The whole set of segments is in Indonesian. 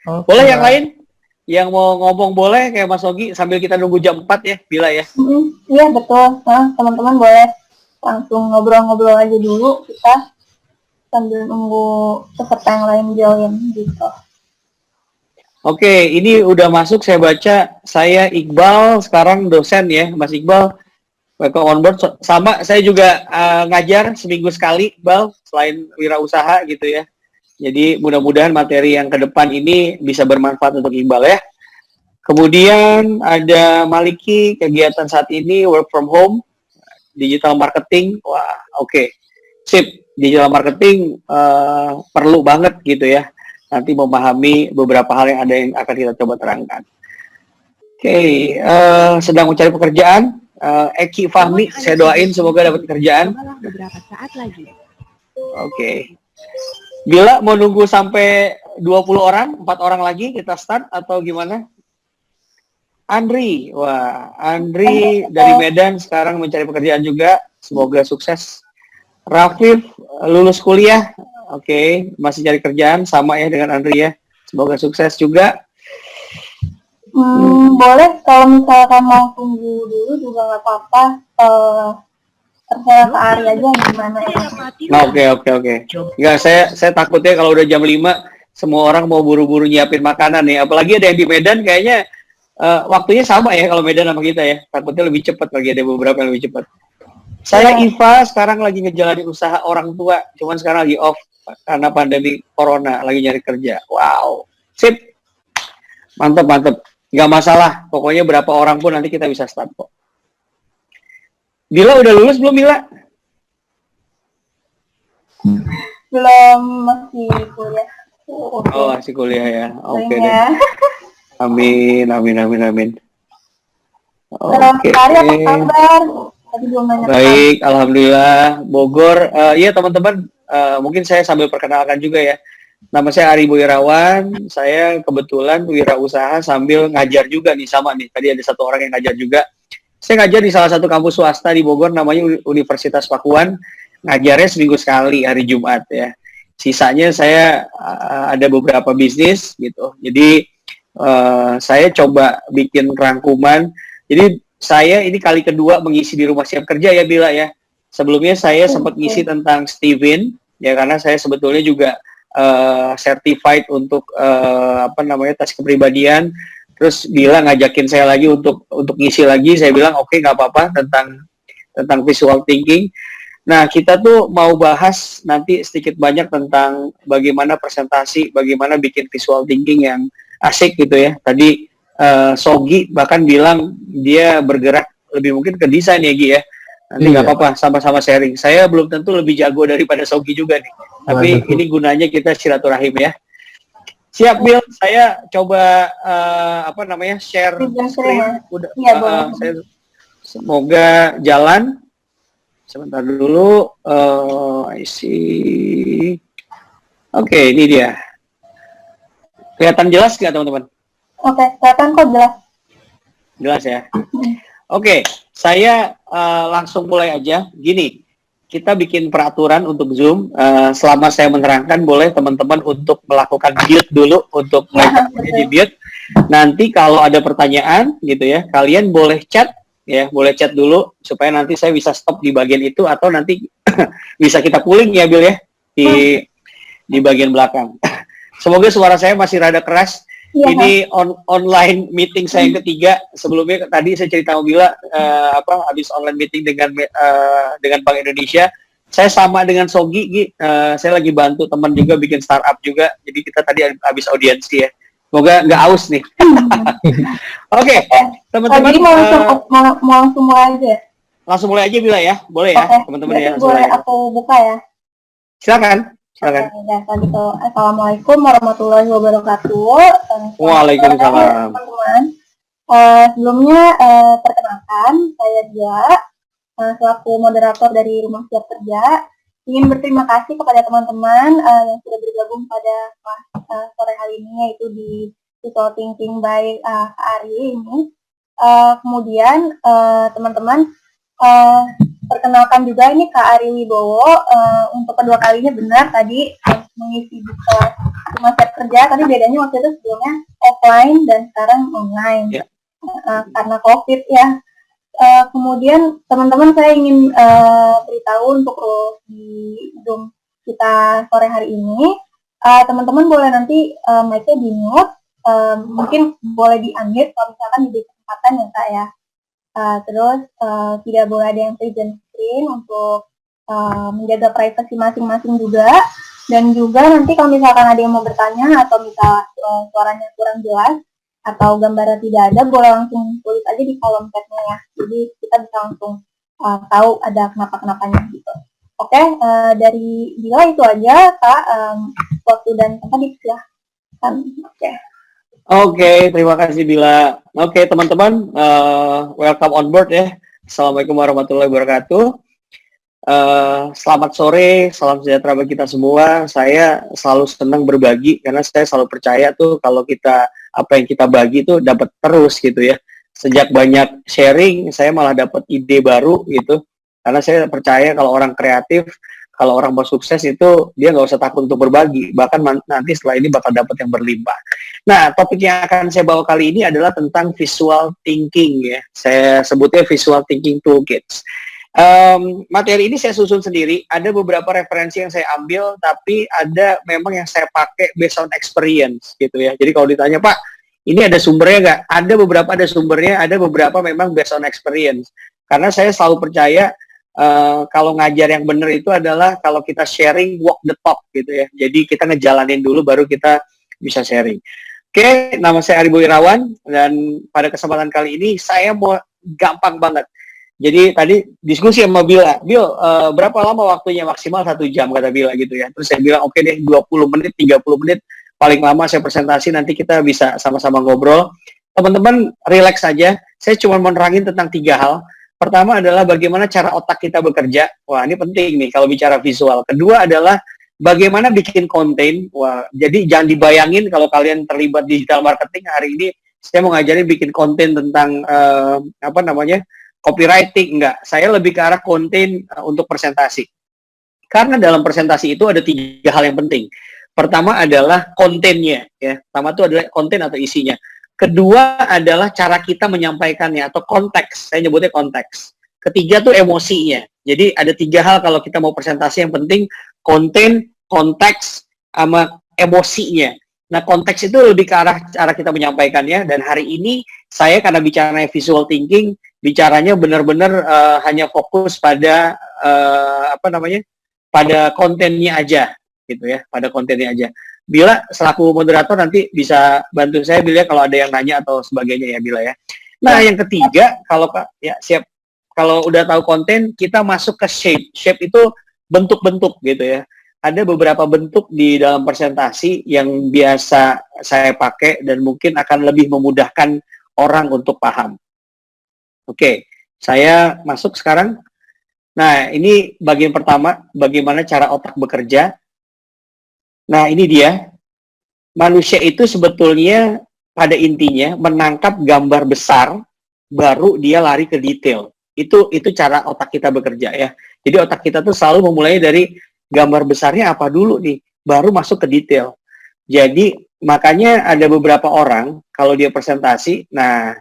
Boleh yang lain? Yang mau ngomong boleh kayak Mas Ogi sambil kita nunggu jam 4 ya, Bila ya? Iya betul. Nah, teman-teman boleh langsung ngobrol-ngobrol aja dulu kita sambil nunggu peserta yang lain join gitu. Oke, ini udah masuk saya baca. Saya Iqbal, sekarang dosen ya, Mas Iqbal. Welcome on board. Sama, saya juga ngajar seminggu sekali, Iqbal, selain wirausaha gitu ya. Jadi mudah-mudahan materi yang ke depan ini bisa bermanfaat untuk Iqbal ya. Kemudian ada Maliki, kegiatan saat ini work from home, digital marketing. Wah, oke. Sip, digital marketing perlu banget gitu ya. Nanti memahami beberapa hal yang akan kita coba terangkan. Oke, sedang mencari pekerjaan. Eki Fahmi, saya doain semoga dapat pekerjaan. Beberapa saat lagi. Oke. Bila mau nunggu sampai 20 orang, 4 orang lagi kita start atau gimana? Andri, wah, Andri dari Medan sekarang mencari pekerjaan juga. Semoga sukses. Rafif lulus kuliah, oke, masih cari kerjaan sama ya dengan Andri ya. Semoga sukses juga. Boleh kalau misalkan mau tunggu dulu juga nggak apa-apa. Terserah ke Ari aja gimana ya. Oke. Enggak, saya takutnya kalau udah jam 5 semua orang mau buru-buru nyiapin makanan nih. Apalagi ada yang di Medan kayaknya waktunya sama ya kalau Medan sama kita ya. Takutnya lebih cepat lagi, ada beberapa yang lebih cepat. Saya Iva sekarang lagi ngejalanin usaha orang tua, cuman sekarang lagi off karena pandemi corona, lagi nyari kerja. Wow, sip, mantep. Nggak masalah, pokoknya berapa orang pun nanti kita bisa start kok. Bila udah lulus belum, Bila? Belum, masih kuliah. Oh, masih kuliah ya. Oke deh. Amin. Oke. Ari apa kabar? Baik, alhamdulillah. Bogor, iya teman-teman, mungkin saya sambil perkenalkan juga ya. Nama saya Ari Boyrawan, saya kebetulan wirausaha sambil ngajar juga nih, sama nih. Tadi ada satu orang yang ngajar juga. Saya ngajar di salah satu kampus swasta di Bogor, namanya Universitas Pakuan. Ngajarnya seminggu sekali hari Jumat ya. Sisanya saya ada beberapa bisnis gitu. Jadi saya coba bikin rangkuman. Jadi saya ini kali kedua mengisi di Rumah Siap Kerja ya, Bila ya. Sebelumnya saya sempat ngisi tentang Steven ya, karena saya sebetulnya juga certified untuk tes kepribadian. Terus Bila ngajakin saya lagi untuk ngisi lagi, saya bilang oke, nggak apa-apa tentang visual thinking. Nah, kita tuh mau bahas nanti sedikit banyak tentang bagaimana presentasi, bagaimana bikin visual thinking yang asik gitu ya. Tadi Sogi bahkan bilang dia bergerak lebih mungkin ke desain ya, Gi ya. Nanti nggak apa-apa, sama-sama sharing. Saya belum tentu lebih jago daripada Sogi juga nih. Tapi ini gunanya kita silaturahim ya. Siap, Bill. Saya coba share screen. Udah, saya semoga jalan. Sebentar dulu. I see. Oke, ini dia. Kelihatan jelas nggak, teman-teman? Oke, kelihatan kok jelas. Jelas ya. Oke, saya langsung mulai aja. Gini, kita bikin peraturan untuk Zoom. Selama saya menerangkan, boleh teman-teman untuk melakukan mute dulu untuk mereka jadi mute. Nanti kalau ada pertanyaan gitu ya, kalian boleh chat ya, boleh chat dulu supaya nanti saya bisa stop di bagian itu atau nanti bisa kita pooling ya, Bill ya di bagian belakang. Semoga suara saya masih rada keras. Ini online meeting saya yang ketiga. Sebelumnya tadi saya cerita sama Bila habis online meeting dengan Bank Indonesia. Saya sama dengan Sogi, saya lagi bantu teman juga bikin startup juga. Jadi kita tadi habis audiensi ya. Semoga nggak aus nih. Oke, teman-teman. Jadi mau langsung mulai aja. Langsung mulai aja Bila ya, boleh ya, teman-teman ya. Boleh aku buka ya. Silakan. Gitu. Assalamualaikum warahmatullahi wabarakatuh. Waalaikumsalam. Teman-teman. Sebelumnya perkenalkan, saya Dia, selaku moderator dari Rumah Siap Kerja. Ingin berterima kasih kepada teman-teman yang sudah bergabung pada sore hari ini, yaitu di Visual Thinking by Kak Ari ini. Kemudian teman-teman, perkenalkan juga ini Kak Ari Wibowo, untuk kedua kalinya benar tadi mengisi di kelas rumah siap kerja, tapi bedanya waktu itu sebelumnya offline dan sekarang online. Ya. Karena COVID ya. Kemudian teman-teman saya ingin beritahu untuk di Zoom kita sore hari ini, teman-teman boleh nanti mic-nya di-mute, mungkin boleh di-unmute kalau misalkan diberi kesempatan ya Kak ya. Terus tidak boleh ada yang present screen untuk menjaga privasi masing-masing juga. Dan juga nanti kalau misalkan ada yang mau bertanya atau misal suaranya kurang jelas atau gambarnya tidak ada, boleh langsung tulis aja di kolom chatnya ya. Jadi kita bisa langsung tahu ada kenapa-kenapanya gitu. Oke, dari Bila itu aja Kak, waktu dan tempat dipersilahkan. Oke, terima kasih Bila. Oke, teman-teman, welcome on board ya. Assalamualaikum warahmatullahi wabarakatuh. Selamat sore, salam sejahtera bagi kita semua. Saya selalu senang berbagi karena saya selalu percaya tuh kalau kita apa yang kita bagi tuh dapat terus gitu ya. Sejak banyak sharing, saya malah dapat ide baru gitu. Karena saya percaya kalau orang kreatif, kalau orang mau sukses itu dia nggak usah takut untuk berbagi. Bahkan nanti setelah ini bakal dapat yang berlimpah. Nah, topik yang akan saya bawa kali ini adalah tentang visual thinking ya. Saya sebutnya visual thinking toolkits. Materi ini saya susun sendiri, ada beberapa referensi yang saya ambil, tapi ada memang yang saya pakai based on experience gitu ya. Jadi kalau ditanya, Pak, ini ada sumbernya nggak? Ada beberapa ada sumbernya, ada beberapa memang based on experience. Karena saya selalu percaya kalau ngajar yang benar itu adalah kalau kita sharing walk the talk gitu ya. Jadi kita ngejalanin dulu baru kita bisa sharing. Oke, nama saya Aribo Irawan dan pada kesempatan kali ini saya mau gampang banget. Jadi tadi diskusi sama Bila, berapa lama waktunya? Maksimal 1 jam kata Bila gitu ya. Terus saya bilang oke deh 20 menit, 30 menit paling lama saya presentasi, nanti kita bisa sama-sama ngobrol. Teman-teman relax saja, saya cuma mau nerangin tentang 3 hal. Pertama adalah bagaimana cara otak kita bekerja. Wah, ini penting nih kalau bicara visual. Kedua adalah bagaimana bikin konten. Wah, jadi jangan dibayangin kalau kalian terlibat digital marketing hari ini, saya mau ngajarin bikin konten tentang copywriting. Enggak. Saya lebih ke arah konten untuk presentasi. Karena dalam presentasi itu ada 3 hal yang penting. Pertama adalah kontennya, ya. Pertama itu adalah konten atau isinya. Kedua adalah cara kita menyampaikannya atau konteks. Saya nyebutnya konteks. Ketiga tuh emosinya. Jadi ada 3 hal kalau kita mau presentasi yang penting: konten, konteks, sama emosinya. Nah, konteks itu lebih ke arah cara kita menyampaikannya. Dan hari ini saya karena bicaranya visual thinking, bicaranya benar-benar hanya fokus pada pada kontennya aja, gitu ya, pada kontennya aja. Bila selaku moderator nanti bisa bantu saya Bila kalau ada yang nanya atau sebagainya ya Bila ya. Nah, yang ketiga kalau ya siap, kalau udah tahu konten kita masuk ke shape. Shape itu bentuk-bentuk gitu ya. Ada beberapa bentuk di dalam presentasi yang biasa saya pakai dan mungkin akan lebih memudahkan orang untuk paham. Oke, saya masuk sekarang. Nah, ini bagian pertama, bagaimana cara otak bekerja. Nah, ini dia. Manusia itu sebetulnya pada intinya menangkap gambar besar, baru dia lari ke detail. Itu cara otak kita bekerja ya. Jadi otak kita tuh selalu memulai dari gambar besarnya apa dulu nih, baru masuk ke detail. Jadi makanya ada beberapa orang kalau dia presentasi, nah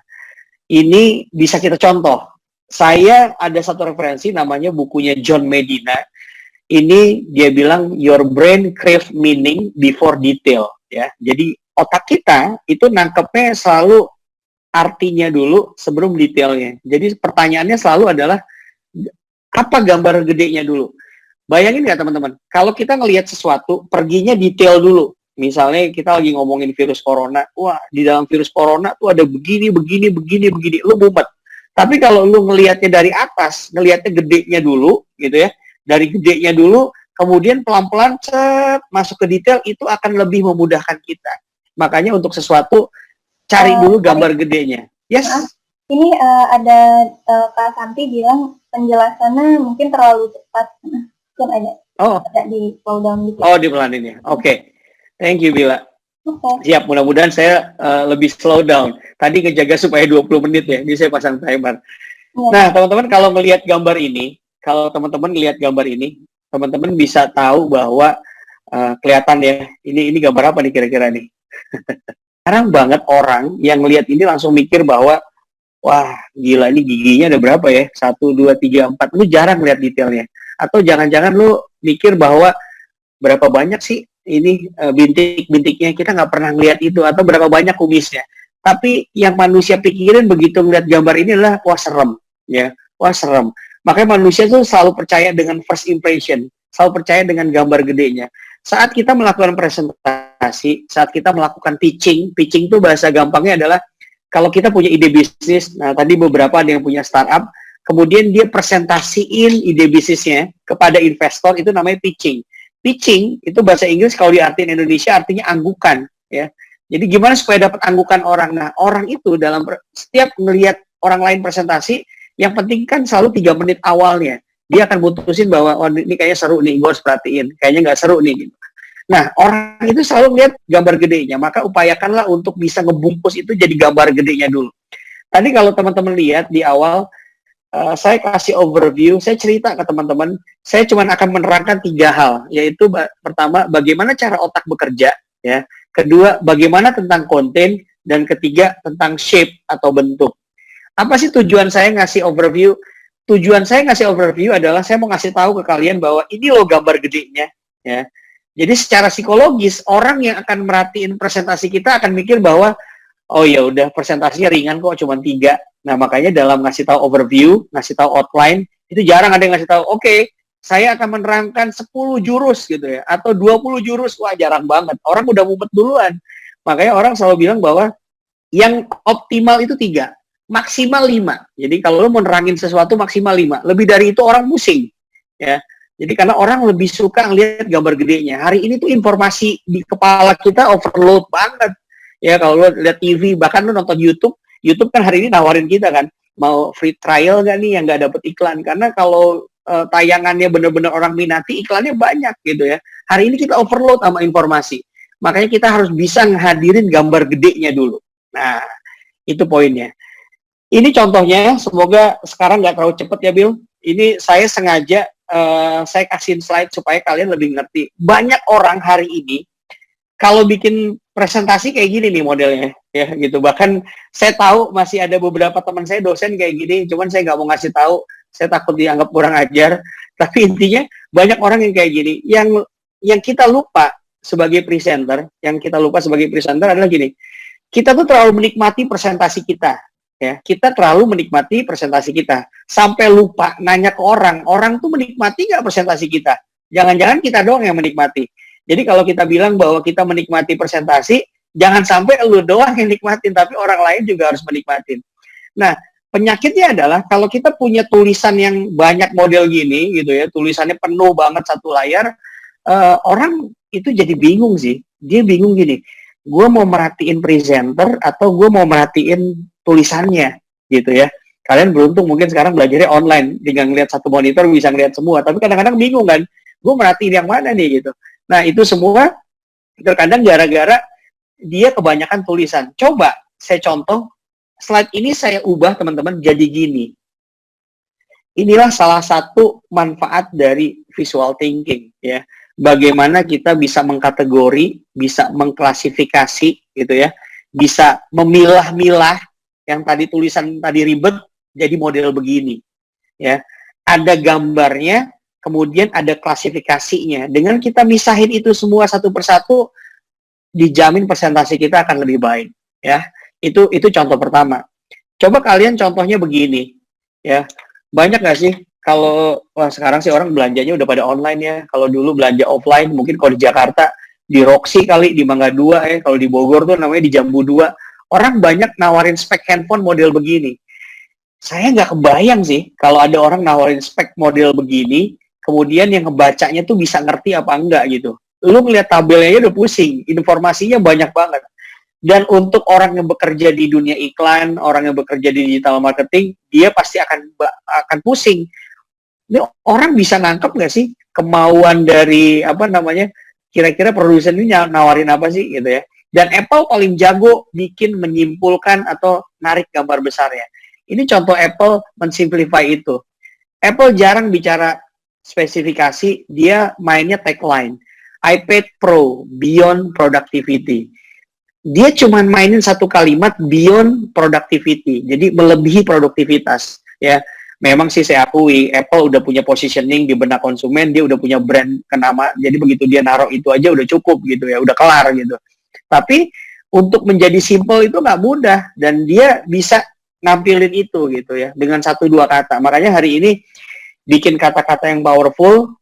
ini bisa kita contoh. Saya ada satu referensi namanya bukunya John Medina. Ini dia bilang your brain crave meaning before detail ya. Jadi otak kita itu nangkepnya selalu artinya dulu sebelum detailnya. Jadi pertanyaannya selalu adalah apa gambar gedenya dulu. Bayangin nggak teman-teman, kalau kita ngelihat sesuatu, perginya detail dulu. Misalnya kita lagi ngomongin virus corona, wah di dalam virus corona tuh ada begini, lu mumet. Tapi kalau lu ngelihatnya dari atas, ngelihatnya gedenya dulu, gitu ya, dari gedenya dulu, kemudian pelan-pelan masuk ke detail, itu akan lebih memudahkan kita. Makanya untuk sesuatu, cari dulu gambar gedenya. Yes? Ini ada Kak Santi bilang penjelasannya mungkin terlalu cepat. Ada di slow down gitu. Oh, di pelanin ya. Oke. Thank you, Bila. Siap, mudah-mudahan saya lebih slow down. Tadi ngejaga supaya 20 menit ya, ini saya pasang timer. Ya. Nah, teman-teman kalau melihat gambar ini, teman-teman bisa tahu bahwa kelihatan ya, ini gambar apa nih kira-kira nih? Jarang banget orang yang lihat ini langsung mikir bahwa wah, gila ini giginya ada berapa ya? 1, 2, 3, 4. Lu jarang lihat detailnya. Atau jangan-jangan lu mikir bahwa berapa banyak sih ini bintik-bintiknya, kita nggak pernah lihat itu, atau berapa banyak kumisnya. Tapi yang manusia pikirin begitu melihat gambar ini adalah wah serem, ya, wah serem. Makanya manusia tuh selalu percaya dengan first impression, selalu percaya dengan gambar gedenya. Saat kita melakukan presentasi, saat kita melakukan pitching itu bahasa gampangnya adalah kalau kita punya ide bisnis, nah tadi beberapa ada yang punya startup, kemudian dia presentasiin ide bisnisnya kepada investor, itu namanya pitching. Pitching itu bahasa Inggris, kalau diartiin Indonesia artinya anggukan, ya. Jadi gimana supaya dapat anggukan orang? Nah, orang itu dalam setiap melihat orang lain presentasi, yang penting kan selalu 3 menit awalnya dia akan putusin bahwa oh, ini kayaknya seru nih, gue harus perhatiin. Kayaknya nggak seru nih. Gitu. Nah, orang itu selalu lihat gambar gedenya, maka upayakanlah untuk bisa ngebungkus itu jadi gambar gedenya dulu. Tadi kalau teman-teman lihat di awal, saya kasih overview, saya cerita ke teman-teman, saya cuma akan menerangkan 3 hal, yaitu pertama, bagaimana cara otak bekerja, ya. Kedua, bagaimana tentang konten, dan ketiga, tentang shape atau bentuk. Apa sih tujuan saya ngasih overview? Tujuan saya ngasih overview adalah saya mau ngasih tahu ke kalian bahwa ini loh gambar gedenya, ya. Jadi secara psikologis, orang yang akan merhatiin presentasi kita akan mikir bahwa oh ya udah presentasinya ringan kok, cuma 3. Nah, makanya dalam ngasih tahu overview, ngasih tahu outline, itu jarang ada yang ngasih tahu, oke, saya akan menerangkan 10 jurus gitu ya, atau 20 jurus, wah jarang banget. Orang udah mumet duluan. Makanya orang selalu bilang bahwa yang optimal itu 3, maksimal 5. Jadi kalau lo mau nerangin sesuatu maksimal 5, lebih dari itu orang pusing. Ya. Jadi karena orang lebih suka ngelihat gambar gedenya. Hari ini tuh informasi di kepala kita overload banget. Ya kalau lo lihat TV, bahkan lo nonton YouTube kan hari ini nawarin kita kan, mau free trial nggak nih yang nggak dapet iklan. Karena kalau tayangannya bener-bener orang minati, iklannya banyak gitu ya. Hari ini kita overload sama informasi. Makanya kita harus bisa ngehadirin gambar gedenya dulu. Nah, itu poinnya. Ini contohnya, semoga sekarang nggak terlalu cepet ya, Bill. Ini saya sengaja saya kasihin slide supaya kalian lebih ngerti. Banyak orang hari ini kalau bikin presentasi kayak gini nih modelnya, ya gitu. Bahkan saya tahu masih ada beberapa teman saya dosen kayak gini, cuman saya nggak mau ngasih tahu, saya takut dianggap kurang ajar. Tapi intinya banyak orang yang kayak gini. Yang kita lupa sebagai presenter, adalah gini. Kita tuh terlalu menikmati presentasi kita. Ya, kita terlalu menikmati presentasi kita sampai lupa nanya ke orang tuh menikmati nggak presentasi kita? Jangan-jangan kita doang yang menikmati. Jadi kalau kita bilang bahwa kita menikmati presentasi, jangan sampai lu doang yang nikmatin, tapi orang lain juga harus menikmatin. Nah, penyakitnya adalah kalau kita punya tulisan yang banyak model gini gitu ya, tulisannya penuh banget satu layar, orang itu jadi bingung sih. Dia bingung gini, gue mau merhatiin presenter atau gue mau merhatiin tulisannya gitu ya. Kalian beruntung mungkin sekarang belajarnya online, tinggal ngeliat satu monitor bisa ngeliat semua, tapi kadang-kadang bingung kan, gue merhatiin yang mana nih gitu. Nah itu semua terkadang gara-gara dia kebanyakan tulisan. Coba saya contoh, slide ini saya ubah teman-teman jadi gini. Inilah salah satu manfaat dari visual thinking ya. Bagaimana kita bisa mengkategori, bisa mengklasifikasi gitu ya, bisa memilah-milah yang tadi tulisan tadi ribet jadi model begini ya. Ada gambarnya, kemudian ada klasifikasinya. Dengan kita misahin itu semua satu persatu, dijamin presentasi kita akan lebih baik ya. Itu contoh pertama. Coba kalian contohnya begini ya. Banyak nggak sih kalau sekarang sih orang belanjanya udah pada online ya. Kalau dulu belanja offline, mungkin kalau di Jakarta di Roxy kali, di Mangga 2 ya. Kalau di Bogor tuh namanya di Jambu 2. Orang banyak nawarin spek handphone model begini. Saya nggak kebayang sih kalau ada orang nawarin spek model begini, kemudian yang ngebacanya tuh bisa ngerti apa enggak gitu. Lu ngeliat tabelnya udah pusing, informasinya banyak banget. Dan untuk orang yang bekerja di dunia iklan, orang yang bekerja di digital marketing, dia pasti akan pusing. Ini orang bisa nangkep nggak sih kemauan dari kira-kira produsen ini nawarin apa sih gitu ya. Dan Apple paling jago bikin menyimpulkan atau narik gambar besarnya. Ini contoh Apple mensimplify itu. Apple jarang bicara spesifikasi, dia mainnya tagline. iPad Pro beyond productivity. Dia cuma mainin satu kalimat beyond productivity, jadi melebihi produktivitas. Ya, memang sih saya akui Apple udah punya positioning di benak konsumen, dia udah punya brand kenama, jadi begitu dia naruh itu aja udah cukup gitu ya, udah kelar gitu. Tapi untuk menjadi simple itu nggak mudah, dan dia bisa nampilin itu gitu ya dengan 1-2 kata. Makanya hari ini bikin kata-kata yang powerful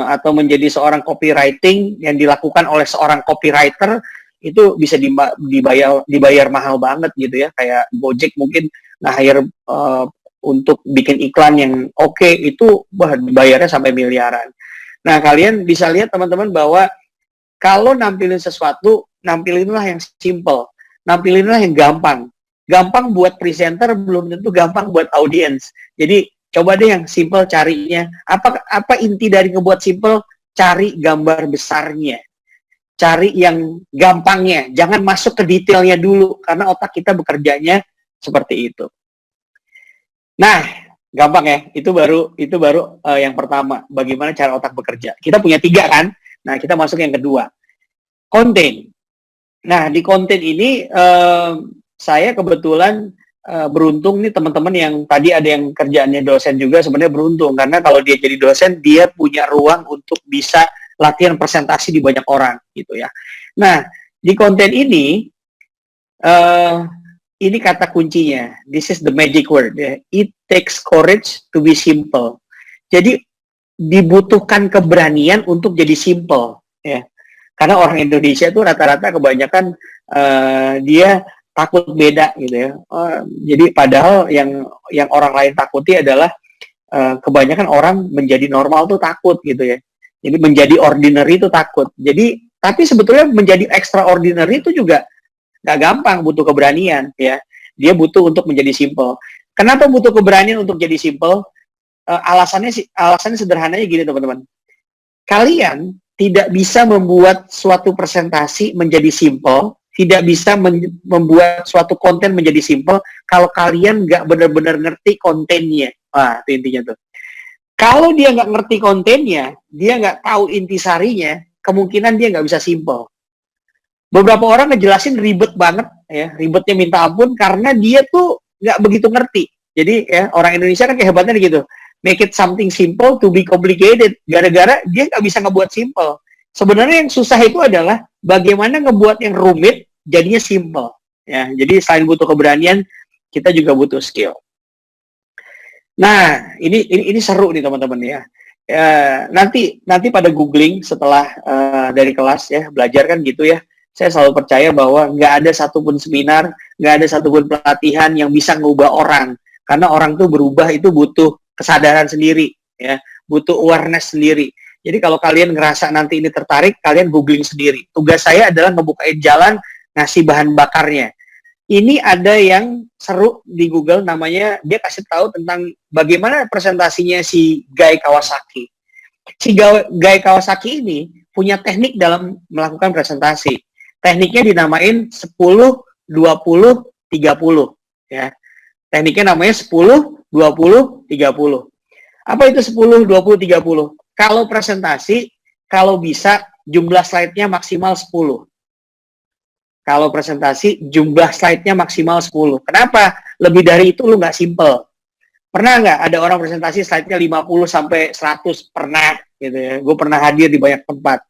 atau menjadi seorang copywriting yang dilakukan oleh seorang copywriter itu bisa dibayar mahal banget gitu ya. Kayak Gojek mungkin nge-hire untuk bikin iklan yang oke, itu dibayarnya sampai miliaran. Nah, kalian bisa lihat teman-teman bahwa kalau nampilin sesuatu, nampilinlah yang simple, nampilinlah yang gampang. Gampang buat presenter, belum tentu gampang buat audiens. Jadi coba deh yang simple carinya. Apa inti dari ngebuat simple? Cari gambar besarnya. Cari yang gampangnya. Jangan masuk ke detailnya dulu, karena otak kita bekerjanya seperti itu. Nah, gampang ya. Itu baru yang pertama. Bagaimana cara otak bekerja. Kita punya 3 kan? Nah, kita masuk yang kedua. Konten. Nah, di konten ini saya kebetulan beruntung nih teman-teman yang tadi ada yang kerjaannya dosen juga, sebenarnya beruntung karena kalau dia jadi dosen dia punya ruang untuk bisa latihan presentasi di banyak orang gitu ya. Nah, di konten ini kata kuncinya, this is the magic word ya. It takes courage to be simple. Jadi dibutuhkan keberanian untuk jadi simple ya. Karena orang Indonesia tuh rata-rata kebanyakan dia takut beda gitu ya. Jadi padahal yang orang lain takuti adalah kebanyakan orang menjadi normal tuh takut gitu ya. Jadi menjadi ordinary itu takut. Jadi tapi sebetulnya menjadi extraordinary itu juga nggak gampang, butuh keberanian ya. Dia butuh untuk menjadi simple. Kenapa butuh keberanian untuk jadi simple? Alasannya sederhananya gini teman-teman. Kalian tidak bisa membuat suatu presentasi menjadi simple, tidak bisa membuat suatu konten menjadi simple kalau kalian nggak benar-benar ngerti kontennya. Wah, itu intinya tuh. Kalau dia nggak ngerti kontennya, dia nggak tahu intisarinya, kemungkinan dia nggak bisa simple. Beberapa orang ngejelasin ribet banget, ya, ribetnya minta ampun karena dia tuh nggak begitu ngerti. Jadi ya orang Indonesia kan kehebatannya gitu, make it something simple to be complicated. Gara-gara dia nggak bisa ngebuat simple. Sebenarnya yang susah itu adalah bagaimana ngebuat yang rumit jadinya simple. Ya, jadi selain butuh keberanian, kita juga butuh skill. Nah, ini seru nih teman-teman ya. Nanti pada googling setelah dari kelas ya, belajar kan gitu ya. Saya selalu percaya bahwa nggak ada satupun seminar, nggak ada satupun pelatihan yang bisa ngubah orang. Karena orang tuh berubah itu butuh kesadaran sendiri, ya, butuh awareness sendiri. Jadi kalau kalian ngerasa nanti ini tertarik, kalian googling sendiri. Tugas saya adalah ngebukain jalan, ngasih bahan bakarnya. Ini ada yang seru di Google, namanya dia kasih tahu tentang bagaimana presentasinya si Guy Kawasaki. Si Guy Kawasaki ini punya teknik dalam melakukan presentasi. Tekniknya dinamain 10, 20, 30. Ya. Tekniknya namanya 10, 20, 30. Apa itu 10, 20, 30? Kalau presentasi, kalau bisa jumlah slide-nya maksimal 10. Kalau presentasi, jumlah slide-nya maksimal 10. Kenapa? Lebih dari itu lu nggak simple. Pernah nggak ada orang presentasi slide-nya 50 sampai 100? Pernah. Gitu ya. Gue pernah hadir di banyak tempat.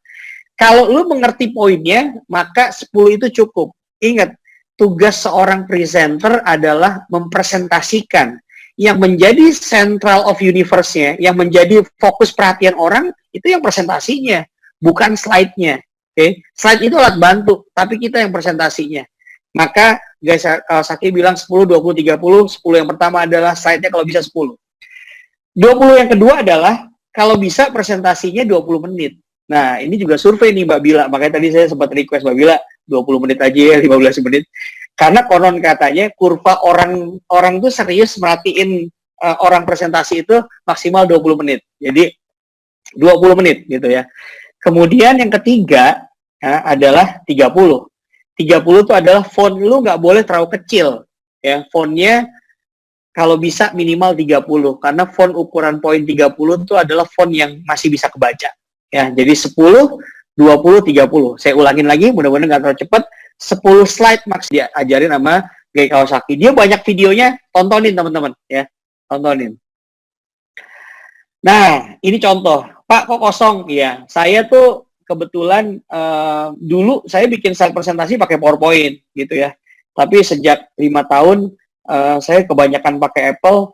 Kalau lu mengerti poinnya, maka 10 itu cukup. Ingat, tugas seorang presenter adalah mempresentasikan. Yang menjadi central of universe-nya, yang menjadi fokus perhatian orang, itu yang presentasinya, bukan slide-nya. Okay? Slide itu alat bantu, tapi kita yang presentasinya. Maka guys, Kawasaki bilang 10, 20, 30, 10 yang pertama adalah slide-nya kalau bisa 10. 20 yang kedua adalah kalau bisa presentasinya 20 menit. Nah, ini juga survei nih Mbak Bila, makanya tadi saya sempat request Mbak Bila 20 menit aja ya, 15 menit. Karena konon katanya kurva orang tuh serius merhatiin orang presentasi itu maksimal 20 menit. Jadi 20 menit gitu ya. Kemudian yang ketiga adalah 30. 30 itu adalah font lu nggak boleh terlalu kecil. Ya, fontnya kalau bisa minimal 30. Karena font ukuran poin 30 itu adalah font yang masih bisa kebaca. Ya, jadi 10, 20, 30. Saya ulangin lagi, mudah-mudahan nggak terlalu cepat. 10 slide max dia ajarin sama Gai Kawasaki. Dia banyak videonya, tontonin teman-teman ya. Tontonin. Nah, ini contoh. Pak, kok kosong? Iya, saya tuh kebetulan dulu saya bikin slide presentasi pakai PowerPoint gitu ya. Tapi sejak 5 tahun saya kebanyakan pakai Apple.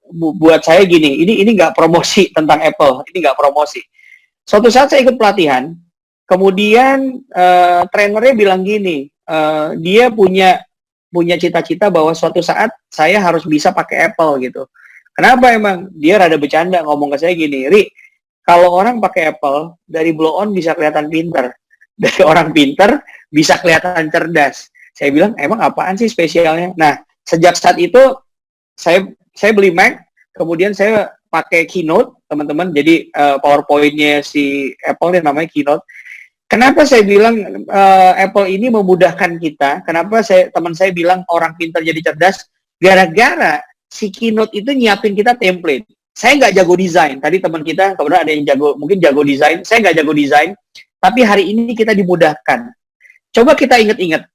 Buat saya gini, ini nggak promosi tentang Apple, ini nggak promosi. Suatu saat saya ikut pelatihan, kemudian trainernya bilang gini, dia punya cita-cita bahwa suatu saat saya harus bisa pakai Apple gitu. Kenapa emang? Dia rada bercanda ngomong ke saya gini, Ri, kalau orang pakai Apple, dari blow on bisa kelihatan pinter. Dari orang pinter, bisa kelihatan cerdas. Saya bilang, emang apaan sih spesialnya? Nah, sejak saat itu, saya beli Mac, kemudian saya pakai Keynote, teman-teman. Jadi, PowerPoint-nya si Apple, namanya Keynote. Kenapa saya bilang Apple ini memudahkan kita? Kenapa teman saya bilang orang pintar jadi cerdas? Gara-gara si Keynote itu nyiapin kita template. Saya nggak jago desain. Tadi teman kita, kemudian ada yang jago, mungkin jago desain. Saya nggak jago desain. Tapi hari ini kita dimudahkan. Coba kita ingat-ingat.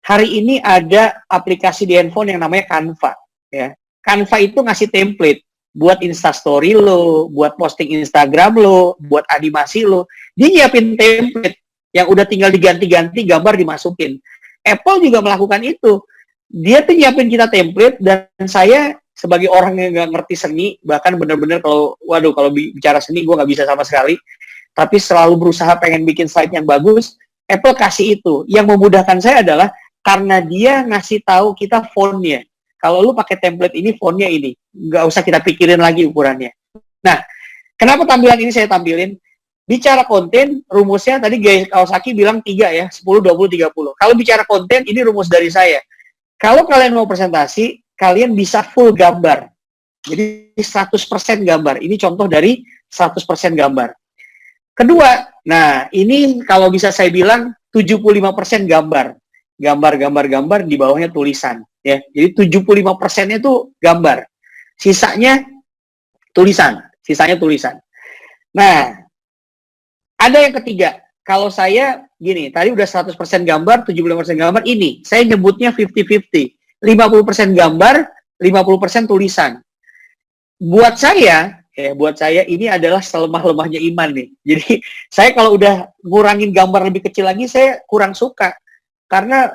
Hari ini ada aplikasi di handphone yang namanya Canva. Ya. Canva itu ngasih template buat Instastory lo, buat posting Instagram lo, buat animasi lo. Dia nyiapin template yang udah tinggal diganti-ganti, gambar dimasukin. Apple juga melakukan itu. Dia tuh nyiapin kita template, dan saya sebagai orang yang nggak ngerti seni, bahkan bener-bener kalau bicara seni gue nggak bisa sama sekali, tapi selalu berusaha pengen bikin slide yang bagus. Apple kasih itu. Yang memudahkan saya adalah karena dia ngasih tahu kita fontnya. Kalau lu pakai template ini, fontnya ini, nggak usah kita pikirin lagi ukurannya. Nah, kenapa tampilan ini saya tampilin? Bicara konten, rumusnya tadi Gai Kawasaki bilang 3 ya, 10, 20, 30. Kalau bicara konten, ini rumus dari saya. Kalau kalian mau presentasi, kalian bisa full gambar. Jadi 100% gambar. Ini contoh dari 100% gambar. Kedua, nah ini kalau bisa saya bilang 75% gambar. Gambar, di bawahnya tulisan. Ya. Jadi 75%-nya itu gambar. Sisanya tulisan. Nah, ada yang ketiga. Kalau saya gini, tadi udah 100% gambar, 75% gambar, ini saya nyebutnya 50-50. 50% gambar, 50% tulisan. Buat saya ini adalah selemah-lemahnya iman nih. Jadi saya kalau udah ngurangin gambar lebih kecil lagi, saya kurang suka. Karena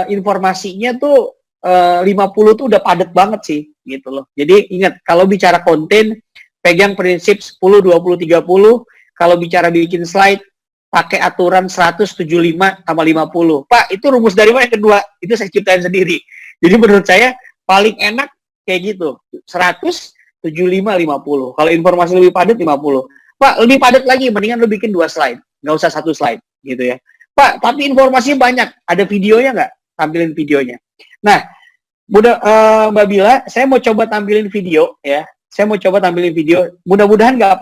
informasinya tuh 50 tuh udah padat banget sih, gitu loh. Jadi ingat, kalau bicara konten, pegang prinsip 10, 20, 30. Kalau bicara bikin slide, pakai aturan 175 sama 50. Pak, itu rumus dari mana yang kedua? Itu saya ciptain sendiri. Jadi menurut saya paling enak kayak gitu. 100, 75, 50. Kalau informasi lebih padat, 50. Pak, lebih padat lagi, mendingan lu bikin 2 slide. Nggak usah 1 slide, gitu ya. Pak, tapi informasinya banyak. Ada videonya nggak? Tampilin videonya. Nah, Mbak Bila, saya mau coba tampilin video, ya. Saya mau coba tampilin video. Mudah-mudahan nggak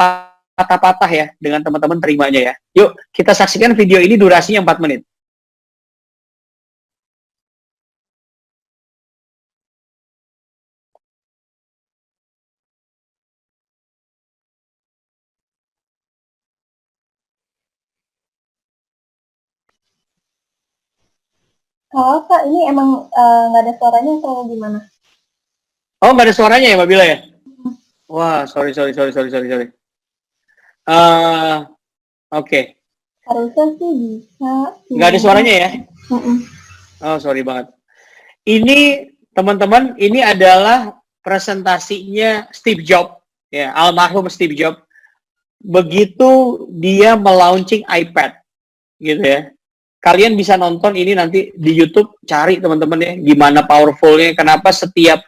patah-patah ya dengan teman-teman terimanya ya. Yuk, kita saksikan video ini, durasinya 4 menit. Kalau Kak, ini emang nggak ada suaranya atau gimana? Oh, nggak ada suaranya ya Mbak Bila ya? Wah, sorry. Oke. Harusnya sih bisa. Nggak ada suaranya ya? Oh, sorry banget. Ini, teman-teman, ini adalah presentasinya Steve Jobs, ya, almarhum Steve Jobs. Begitu dia melaunching iPad, gitu ya. Kalian bisa nonton ini nanti di YouTube, cari teman-teman ya, gimana powerfulnya, kenapa setiap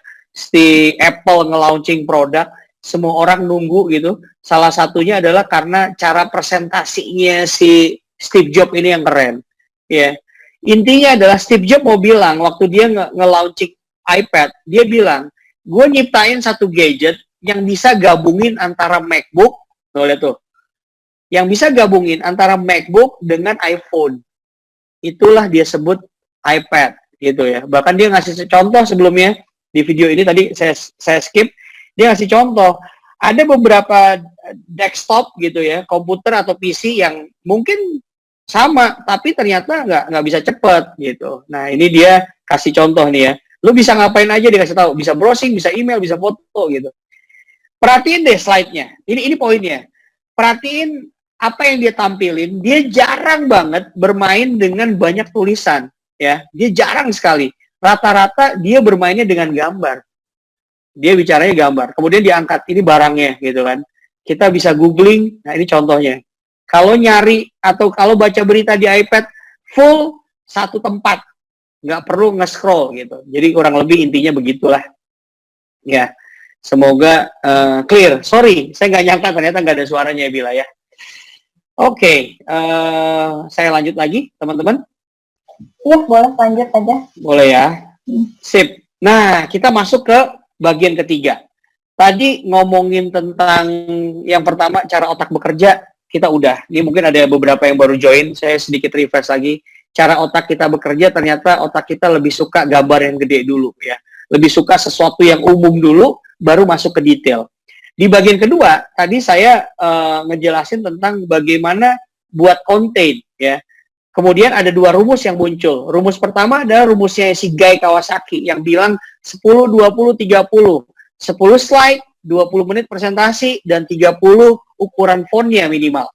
Apple nge-launching produk, semua orang nunggu gitu. Salah satunya adalah karena cara presentasinya si Steve Jobs ini yang keren. Ya. Intinya adalah Steve Jobs mau bilang, waktu dia nge-launching iPad, dia bilang, gue nyiptain satu gadget yang bisa gabungin antara MacBook, lihat tuh, yang bisa gabungin antara MacBook dengan iPhone. Itulah dia sebut iPad, gitu ya. Bahkan dia ngasih contoh sebelumnya, di video ini tadi saya skip, dia ngasih contoh. Ada beberapa desktop gitu ya, komputer atau PC yang mungkin sama, tapi ternyata nggak bisa cepet gitu. Nah ini dia kasih contoh nih ya. Lu bisa ngapain aja dikasih tahu, bisa browsing, bisa email, bisa foto gitu. Perhatiin deh slide-nya. Ini poinnya. Perhatiin apa yang dia tampilin. Dia jarang banget bermain dengan banyak tulisan, ya. Dia jarang sekali. Rata-rata dia bermainnya dengan gambar. Dia bicaranya gambar. Kemudian diangkat ini barangnya, gitu kan. Kita bisa googling. Nah ini contohnya. Kalau nyari atau kalau baca berita di iPad full satu tempat, nggak perlu nge-scroll gitu. Jadi kurang lebih intinya begitulah. Ya. Semoga clear. Sorry, saya nggak nyangka ternyata nggak ada suaranya Bila ya. Oke, saya lanjut lagi, teman-teman. Iya, boleh lanjut aja. Boleh ya. Sip. Nah, kita masuk ke bagian ketiga. Tadi ngomongin tentang yang pertama, cara otak bekerja, kita udah. Ini mungkin ada beberapa yang baru join, saya sedikit refresh lagi. Cara otak kita bekerja, ternyata otak kita lebih suka gambar yang gede dulu ya. Lebih suka sesuatu yang umum dulu, baru masuk ke detail. Di bagian kedua, tadi saya ngejelasin tentang bagaimana buat konten ya. Kemudian ada dua rumus yang muncul. Rumus pertama adalah rumusnya si Guy Kawasaki yang bilang 10, 20, 30. 10 slide, 20 menit presentasi, dan 30 ukuran fontnya minimal.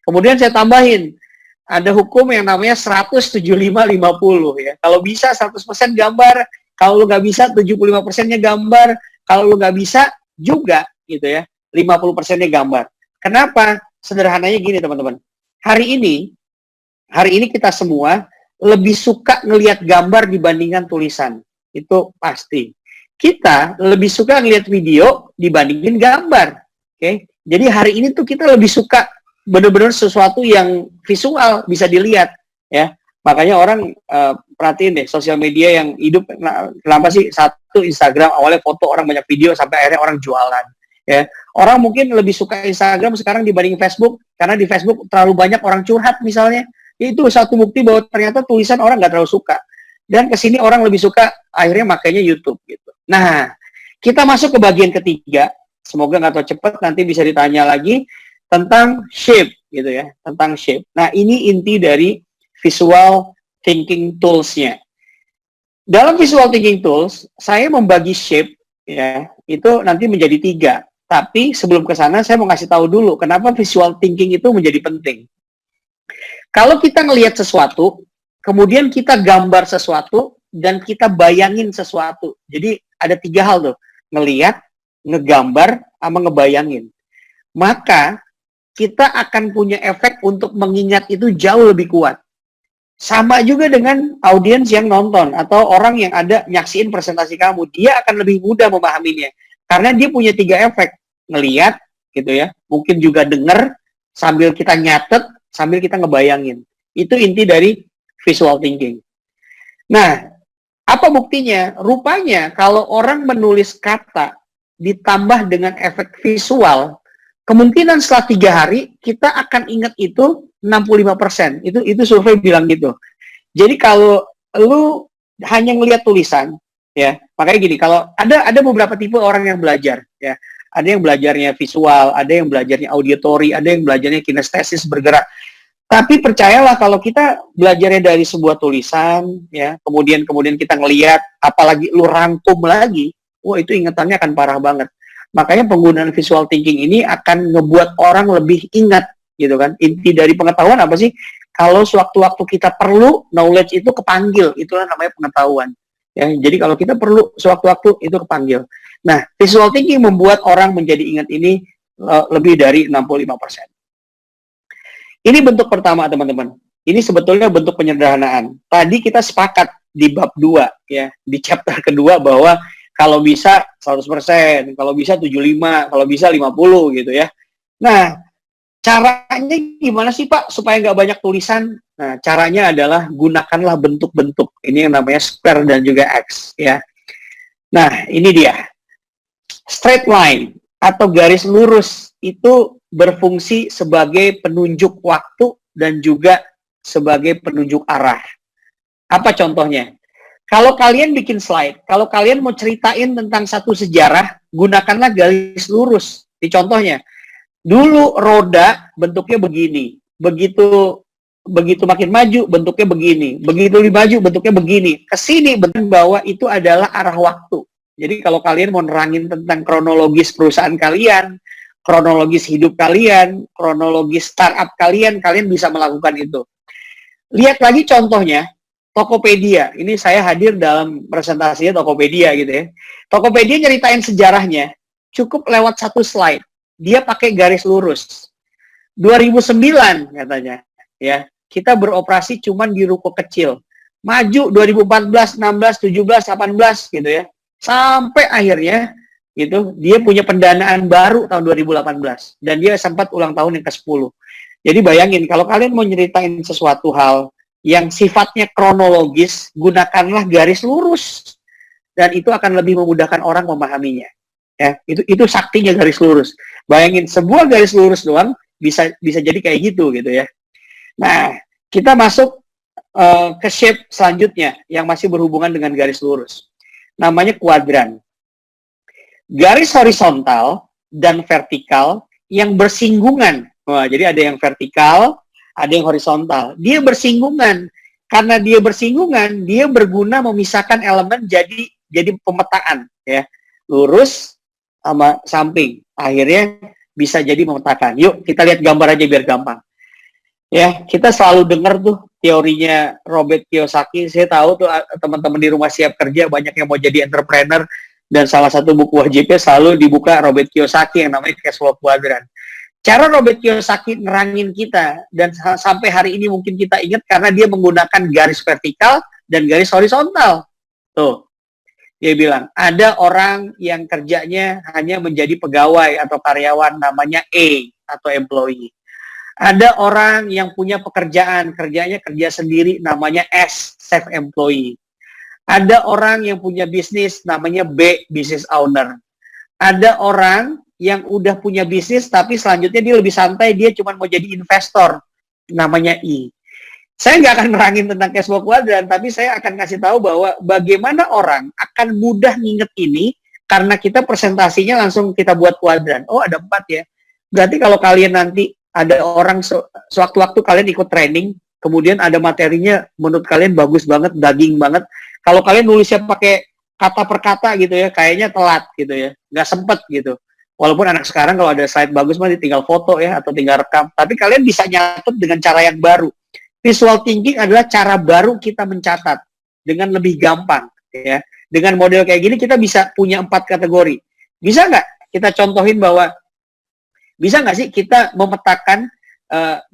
Kemudian saya tambahin, ada hukum yang namanya 100, 75, 50 ya. Kalau bisa 100% gambar, kalau lu nggak bisa 75%-nya gambar, kalau lu nggak bisa juga gitu ya, 50%-nya gambar. Kenapa? Sederhananya gini teman-teman. Hari ini kita semua lebih suka ngelihat gambar dibandingkan tulisan. Itu pasti. Kita lebih suka ngelihat video dibandingin gambar. Oke? Jadi hari ini tuh kita lebih suka benar-benar sesuatu yang visual bisa dilihat ya. Makanya orang perhatiin deh sosial media yang hidup, kenapa sih satu Instagram awalnya foto, orang banyak video sampai akhirnya orang jualan ya. Orang mungkin lebih suka Instagram sekarang dibanding Facebook karena di Facebook terlalu banyak orang curhat misalnya. Itu satu bukti bahwa ternyata tulisan orang nggak terlalu suka. Dan kesini orang lebih suka akhirnya makanya YouTube gitu. Nah, kita masuk ke bagian ketiga. Semoga nggak tahu cepat, nanti bisa ditanya lagi tentang shape gitu ya, tentang shape. Nah, ini inti dari visual thinking tools-nya. Dalam visual thinking tools, saya membagi shape ya, itu nanti menjadi 3. Tapi sebelum ke sana, saya mau kasih tahu dulu kenapa visual thinking itu menjadi penting. Kalau kita ngelihat sesuatu, kemudian kita gambar sesuatu, dan kita bayangin sesuatu. Jadi ada 3 hal tuh, ngelihat, ngegambar, sama ngebayangin. Maka kita akan punya efek untuk mengingat itu jauh lebih kuat. Sama juga dengan audiens yang nonton atau orang yang ada nyaksiin presentasi kamu, dia akan lebih mudah memahaminya karena dia punya 3 efek, ngelihat gitu ya, mungkin juga denger sambil kita nyatet, sambil kita ngebayangin. Itu inti dari visual thinking. Nah, apa buktinya? Rupanya kalau orang menulis kata ditambah dengan efek visual, kemungkinan setelah 3 hari kita akan ingat itu 65%. Itu survei bilang gitu. Jadi kalau lu hanya ngelihat tulisan, ya, makanya gini, kalau ada beberapa tipe orang yang belajar, ya. Ada yang belajarnya visual, ada yang belajarnya auditory, ada yang belajarnya kinestesis bergerak. Tapi percayalah kalau kita belajarnya dari sebuah tulisan, ya, kemudian kita ngelihat, apalagi lu rangkum lagi, wah itu ingatannya akan parah banget. Makanya penggunaan visual thinking ini akan ngebuat orang lebih ingat, gitu kan. Inti dari pengetahuan apa sih? Kalau sewaktu-waktu kita perlu, knowledge itu kepanggil, itulah namanya pengetahuan. Ya, jadi kalau kita perlu sewaktu-waktu itu kepanggil. Nah, visual thinking membuat orang menjadi ingat ini lebih dari 65%. Ini bentuk pertama, teman-teman. Ini sebetulnya bentuk penyederhanaan. Tadi kita sepakat di bab 2, ya, di chapter kedua bahwa kalau bisa 100%, kalau bisa 75, kalau bisa 50 gitu ya. Nah, caranya gimana sih Pak supaya nggak banyak tulisan? Nah, caranya adalah gunakanlah bentuk-bentuk. Ini yang namanya square dan juga X, ya. Nah, ini dia. Straight line atau garis lurus itu berfungsi sebagai penunjuk waktu dan juga sebagai penunjuk arah. Apa contohnya? Kalau kalian bikin slide, kalau kalian mau ceritain tentang satu sejarah, gunakanlah garis lurus. Di contohnya, dulu roda bentuknya begini. Begitu begitu makin maju bentuknya begini, begitu lebih maju bentuknya begini, kesini bentuk bahwa itu adalah arah waktu. Jadi kalau kalian mau nerangin tentang kronologis perusahaan kalian, kronologis hidup kalian, kronologis startup kalian, kalian bisa melakukan itu. Lihat lagi contohnya, Tokopedia. Ini saya hadir dalam presentasinya Tokopedia gitu ya. Tokopedia nyeritain sejarahnya, cukup lewat satu slide. Dia pakai garis lurus. 2009 katanya, ya. Kita beroperasi cuman di ruko kecil. Maju 2014, 16, 17, 18 gitu ya. Sampai akhirnya gitu, dia punya pendanaan baru tahun 2018 dan dia sempat ulang tahun yang ke-10. Jadi bayangin, kalau kalian mau nyeritain sesuatu hal yang sifatnya kronologis, gunakanlah garis lurus. Dan itu akan lebih memudahkan orang memahaminya. Ya, itu saktinya garis lurus. Bayangin, sebuah garis lurus doang bisa jadi kayak gitu ya. Nah, kita masuk ke shape selanjutnya yang masih berhubungan dengan garis lurus. Namanya kuadran. Garis horizontal dan vertikal yang bersinggungan. Wah, jadi ada yang vertikal, ada yang horizontal. Dia bersinggungan. Karena dia bersinggungan, dia berguna memisahkan elemen jadi pemetaan, ya. Lurus sama samping. Akhirnya bisa jadi memetakan. Yuk, kita lihat gambar aja biar gampang. Ya, kita selalu dengar tuh teorinya Robert Kiyosaki. Saya tahu tuh teman-teman di rumah siap kerja banyak yang mau jadi entrepreneur, dan salah satu buku wajibnya selalu dibuka Robert Kiyosaki yang namanya Cash Flow Quadrant. Cara Robert Kiyosaki nerangin kita, dan sampai hari ini mungkin kita ingat karena dia menggunakan garis vertikal dan garis horizontal. Tuh, dia bilang, ada orang yang kerjanya hanya menjadi pegawai atau karyawan, namanya A atau employee. Ada orang yang punya pekerjaan, kerjanya kerja sendiri, namanya S, self-employee. Ada orang yang punya bisnis, namanya B, business owner. Ada orang yang udah punya bisnis, tapi selanjutnya dia lebih santai, dia cuma mau jadi investor, namanya I. Saya nggak akan nerangin tentang cash flow quadrant, tapi saya akan kasih tahu bahwa bagaimana orang akan mudah nginget ini, karena kita presentasinya langsung kita buat kuadran. Oh, ada 4 ya. Berarti kalau kalian nanti ada orang sewaktu-waktu kalian ikut training, kemudian ada materinya menurut kalian bagus banget, daging banget. Kalau kalian nulisnya pakai kata per kata gitu ya, kayaknya telat gitu ya, nggak sempet gitu. Walaupun anak sekarang kalau ada slide bagus mah tinggal foto ya, atau tinggal rekam. Tapi kalian bisa nyatet dengan cara yang baru. Visual thinking adalah cara baru kita mencatat dengan lebih gampang ya. Dengan model kayak gini kita bisa punya 4 kategori. Bisa nggak kita contohin bahwa bisa nggak sih kita memetakan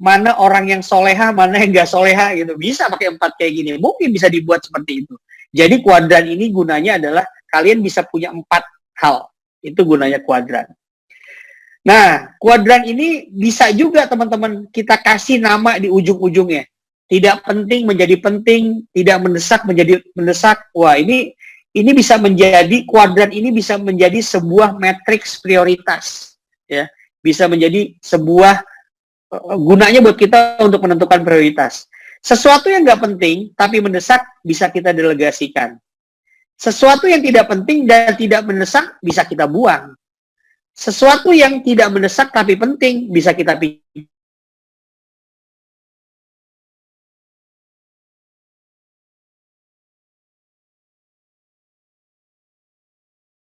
mana orang yang soleha, mana yang nggak soleha gitu. Bisa pakai 4 kayak gini. Mungkin bisa dibuat seperti itu. Jadi kuadran ini gunanya adalah kalian bisa punya 4 hal. Itu gunanya kuadran. Nah, kuadran ini bisa juga teman-teman kita kasih nama di ujung-ujungnya. Tidak penting menjadi penting, tidak mendesak menjadi mendesak. Wah, ini bisa menjadi, kuadran ini bisa menjadi sebuah matriks prioritas. Ya, bisa menjadi sebuah gunanya buat kita untuk menentukan prioritas. Sesuatu yang nggak penting tapi mendesak bisa kita delegasikan. Sesuatu yang tidak penting dan tidak mendesak bisa kita buang. Sesuatu yang tidak mendesak tapi penting bisa kita pilih.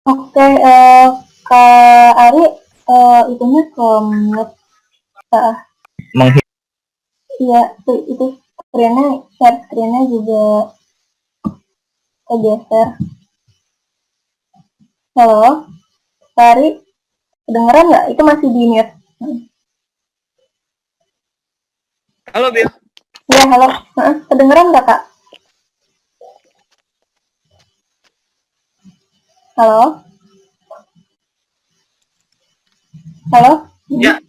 Oke, Kak Ari, itunya komit. Iya, itu share screen-nya juga kegeser. Halo, Tari, kedengeran nggak? Itu masih di mute. Halo, Bill. Ya, halo. Kedengeran nggak, Kak? Halo? Halo? Ya.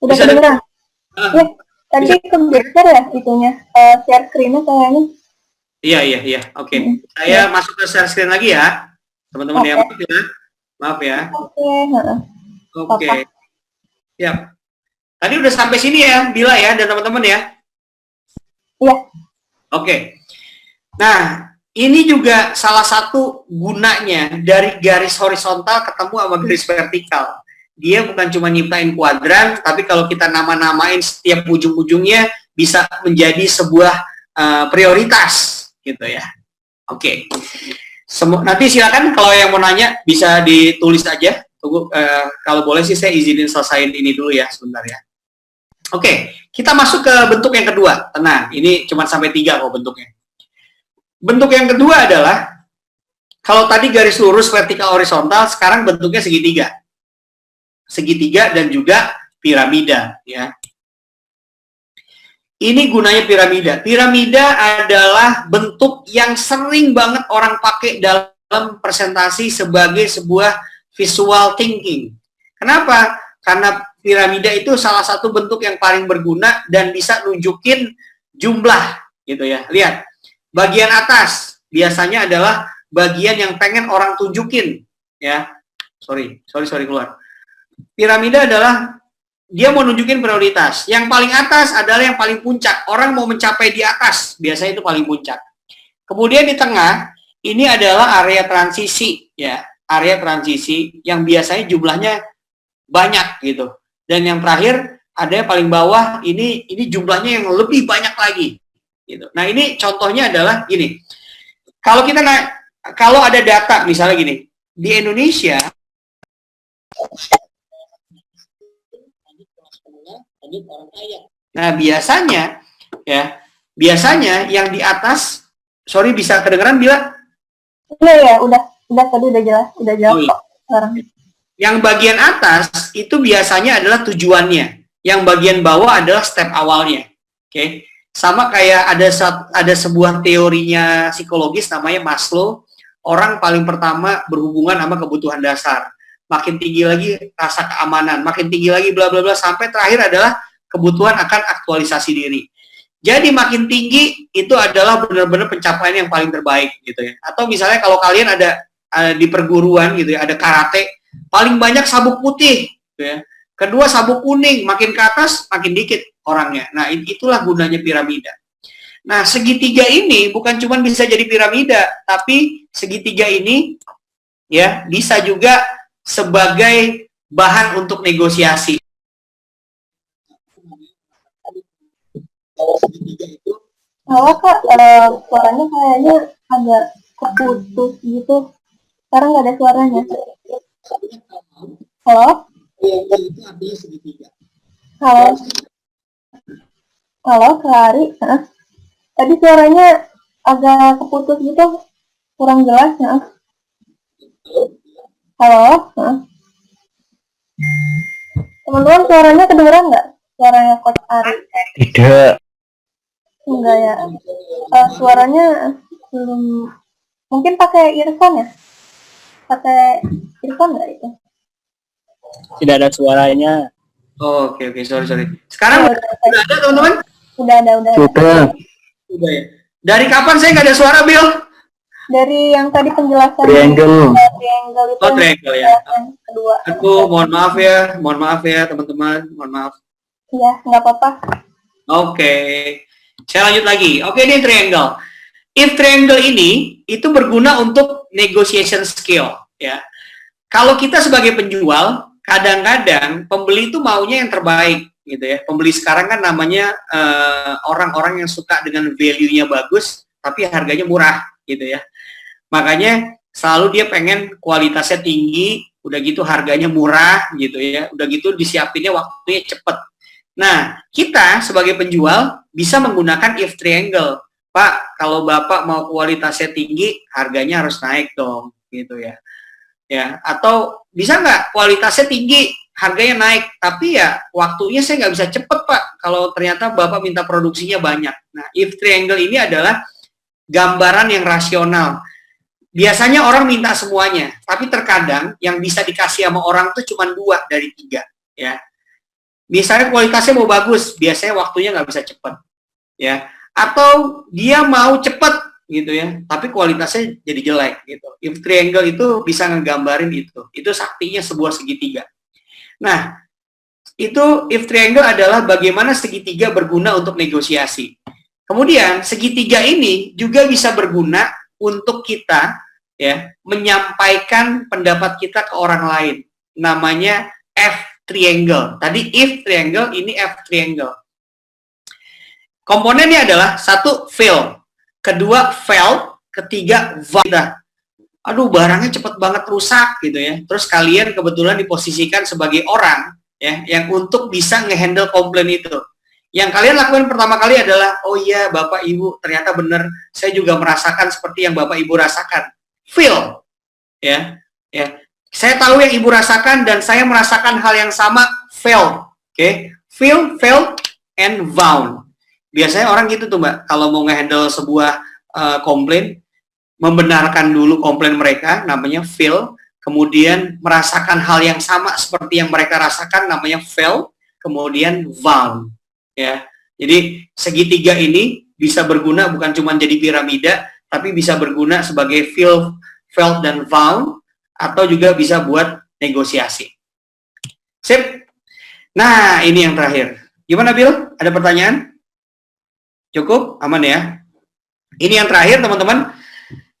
Udah kedengeran? Ya, tadi kegeser ya itunya. Share screen-nya kayaknya. Iya. Oke. Saya masuk ke share screen lagi ya, teman-teman ya. Maaf ya. Oke. Ya. Tadi udah sampai sini ya, Bila ya, dan teman-teman ya. Iya. Oke. Nah, ini juga salah satu gunanya dari garis horizontal ketemu sama garis vertikal. Dia bukan cuma nyiptain kuadran, tapi kalau kita nama-namain setiap ujung-ujungnya, bisa menjadi sebuah prioritas gitu ya. Oke. Nanti silakan kalau yang mau nanya bisa ditulis aja. Tunggu, kalau boleh sih saya izinin selesaiin ini dulu ya sebentar ya. Oke, kita masuk ke bentuk yang kedua. Tenang, ini cuma sampai 3 kok bentuknya. Bentuk yang kedua adalah, kalau tadi garis lurus vertikal horizontal, sekarang bentuknya segitiga. Segitiga dan juga piramida ya. Ini gunanya piramida. Piramida adalah bentuk yang sering banget orang pakai dalam presentasi sebagai sebuah visual thinking. Kenapa? Karena piramida itu salah satu bentuk yang paling berguna dan bisa nunjukin jumlah gitu ya. Lihat, bagian atas biasanya adalah bagian yang pengen orang tunjukin ya. Sorry keluar. Piramida adalah dia mau nunjukin prioritas. Yang paling atas adalah yang paling puncak. Orang mau mencapai di atas, biasanya itu paling puncak. Kemudian di tengah, ini adalah area transisi ya. Area transisi yang biasanya jumlahnya banyak gitu. Dan yang terakhir, ada yang paling bawah, ini jumlahnya yang lebih banyak lagi gitu. Nah, ini contohnya adalah gini. Kalau ada data misalnya gini, di Indonesia orang kaya. Nah, biasanya yang di atas, sorry bisa kedengeran Bila? Iya, udah tadi udah jelas kok sekarang. Yang bagian atas itu biasanya adalah tujuannya. Yang bagian bawah adalah step awalnya. Oke. Sama kayak ada sebuah teorinya psikologis namanya Maslow. Orang paling pertama berhubungan sama kebutuhan dasar. Makin tinggi lagi rasa keamanan, makin tinggi lagi bla bla bla sampai terakhir adalah kebutuhan akan aktualisasi diri. Jadi makin tinggi itu adalah benar-benar pencapaian yang paling terbaik gitu ya. Atau misalnya kalau kalian ada di perguruan gitu ya, ada karate, paling banyak sabuk putih gitu ya. Kedua sabuk kuning, makin ke atas makin dikit orangnya. Nah, itulah gunanya piramida. Nah, segitiga ini bukan cuma bisa jadi piramida, tapi segitiga ini ya bisa juga sebagai bahan untuk negosiasi. Halo Kak, suaranya kayaknya agak keputus gitu. Sekarang nggak ada suaranya. Halo? Itu artinya segitiga. Halo Kak Ari. Tadi suaranya agak keputus gitu, kurang jelas. Halo? Teman-teman suaranya kedengeran nggak? Suaranya Coach Ari? Tidak. Enggak ya. Suaranya belum. Mungkin pakai earphone ya? Pakai earphone nggak itu? Tidak ada suaranya. Oh, oke, sorry. Sekarang udah ada teman-teman? Udah ada. Udah ya. Dari kapan saya nggak ada suara, Bill? Dari yang tadi penjelasan Triangle itu. Oh, triangle ya. Kedua. Aduh, mohon maaf ya teman-teman, mohon maaf. Iya, nggak apa-apa. Oke. Saya lanjut lagi. Oke, ini triangle. If triangle ini itu berguna untuk negotiation skill ya. Kalau kita sebagai penjual, kadang-kadang pembeli itu maunya yang terbaik gitu ya. Pembeli sekarang kan namanya orang-orang yang suka dengan value-nya bagus tapi harganya murah gitu ya. Makanya selalu dia pengen kualitasnya tinggi, udah gitu harganya murah gitu ya. Udah gitu disiapinnya waktunya cepet. Nah, kita sebagai penjual bisa menggunakan if triangle. Pak, kalau Bapak mau kualitasnya tinggi, harganya harus naik dong, gitu ya. Ya, atau bisa nggak kualitasnya tinggi, harganya naik, tapi ya waktunya saya nggak bisa cepet Pak, kalau ternyata Bapak minta produksinya banyak. Nah, if triangle ini adalah gambaran yang rasional. Biasanya orang minta semuanya, tapi terkadang yang bisa dikasih sama orang tuh cuma 2 dari 3, ya. Misalnya kualitasnya mau bagus, biasanya waktunya nggak bisa cepet, ya. Atau dia mau cepet, gitu ya, tapi kualitasnya jadi jelek, gitu. If triangle itu bisa ngegambarin itu saktinya sebuah segitiga. Nah, itu if triangle adalah bagaimana segitiga berguna untuk negosiasi. Kemudian segitiga ini juga bisa berguna untuk kita ya menyampaikan pendapat kita ke orang lain. Namanya F triangle. Tadi if triangle, ini F triangle. Komponennya adalah satu fill, kedua felt, ketiga valid. Aduh, barangnya cepet banget rusak gitu ya. Terus kalian kebetulan diposisikan sebagai orang ya yang untuk bisa ngehandle komplain itu. Yang kalian lakukan pertama kali adalah, oh iya Bapak Ibu, ternyata benar, saya juga merasakan seperti yang Bapak Ibu rasakan. Feel, ya. Saya tahu yang Ibu rasakan dan saya merasakan hal yang sama. Feel, oke? Feel, felt, and vow. Biasanya orang gitu tuh Mbak, kalau mau ngehandle sebuah komplain, membenarkan dulu komplain mereka, namanya feel, kemudian merasakan hal yang sama seperti yang mereka rasakan, namanya felt, kemudian vow. Ya, jadi segitiga ini bisa berguna bukan cuma jadi piramida, tapi bisa berguna sebagai feel, felt, dan vow, atau juga bisa buat negosiasi. Sip. Nah, ini yang terakhir. Gimana, Bill? Ada pertanyaan? Cukup? Aman ya? Ini yang terakhir, teman-teman.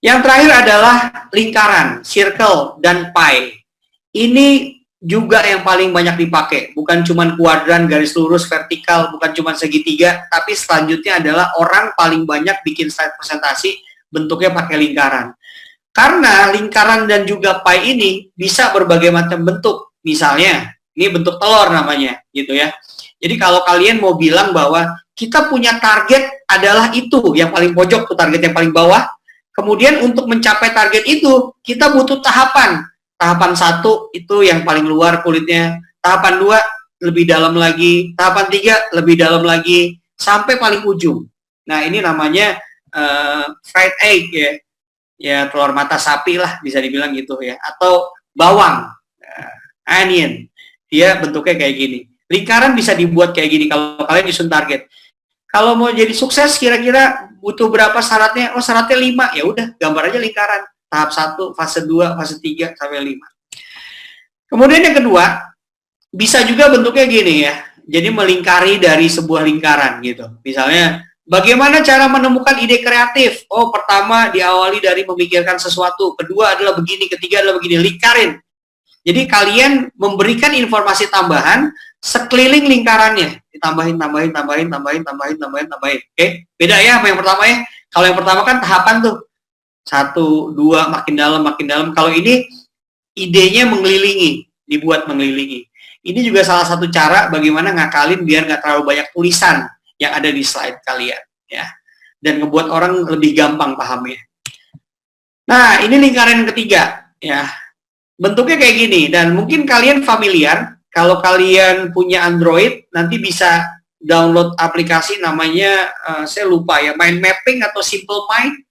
Yang terakhir adalah lingkaran, circle, dan pie. Ini juga yang paling banyak dipakai, bukan cuma kuadran, garis lurus, vertikal, bukan cuma segitiga, tapi selanjutnya adalah orang paling banyak bikin slide presentasi bentuknya pakai lingkaran. Karena lingkaran dan juga pie ini bisa berbagai macam bentuk. Misalnya, ini bentuk telur namanya, gitu ya. Jadi kalau kalian mau bilang bahwa kita punya target adalah itu, yang paling pojok tuh target yang paling bawah. Kemudian untuk mencapai target itu, kita butuh tahapan. Tahapan 1 itu yang paling luar kulitnya, tahapan 2 lebih dalam lagi, tahapan 3 lebih dalam lagi, sampai paling ujung. Nah, ini namanya fried egg ya. Ya, telur mata sapi lah bisa dibilang gitu ya. Atau bawang, onion. Dia bentuknya kayak gini. Lingkaran bisa dibuat kayak gini kalau kalian nyusun target. Kalau mau jadi sukses kira-kira butuh berapa syaratnya? Oh, syaratnya 5. Ya udah, gambar aja lingkaran. Tahap 1, fase 2, fase 3, sampai 5. Kemudian yang kedua, bisa juga bentuknya gini ya. Jadi melingkari dari sebuah lingkaran gitu. Misalnya, bagaimana cara menemukan ide kreatif? Oh, pertama diawali dari memikirkan sesuatu. Kedua adalah begini, ketiga adalah begini. Lingkarin. Jadi kalian memberikan informasi tambahan sekeliling lingkarannya. Ditambahin. Oke? Beda ya sama yang pertama ya. Kalau yang pertama kan tahapan tuh. 1, 2, makin dalam. Kalau ini idenya mengelilingi, dibuat mengelilingi. Ini juga salah satu cara bagaimana ngakalin biar nggak terlalu banyak tulisan yang ada di slide kalian, ya. Dan ngebuat orang lebih gampang pahamnya. Nah, ini lingkaran yang ketiga, ya. Bentuknya kayak gini, dan mungkin kalian familiar, kalau kalian punya Android, nanti bisa download aplikasi namanya, saya lupa ya, Mind Mapping atau Simple Mind.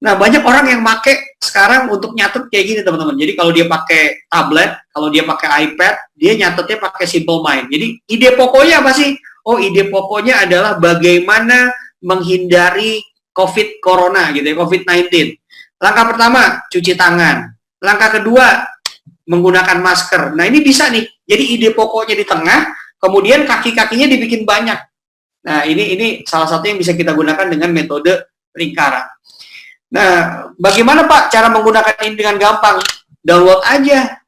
Nah, banyak orang yang pakai sekarang untuk nyatet kayak gini, teman-teman. Jadi kalau dia pakai tablet, kalau dia pakai iPad, dia nyatetnya pakai Simple Mind. Jadi ide pokoknya apa sih? Oh, ide pokoknya adalah bagaimana menghindari Corona gitu ya, COVID-19. Langkah pertama, cuci tangan. Langkah kedua, menggunakan masker. Nah, ini bisa nih. Jadi ide pokoknya di tengah, kemudian kaki-kakinya dibikin banyak. Nah, ini salah satu yang bisa kita gunakan dengan metode lingkaran. Nah, bagaimana Pak cara menggunakan ini dengan gampang? Download aja.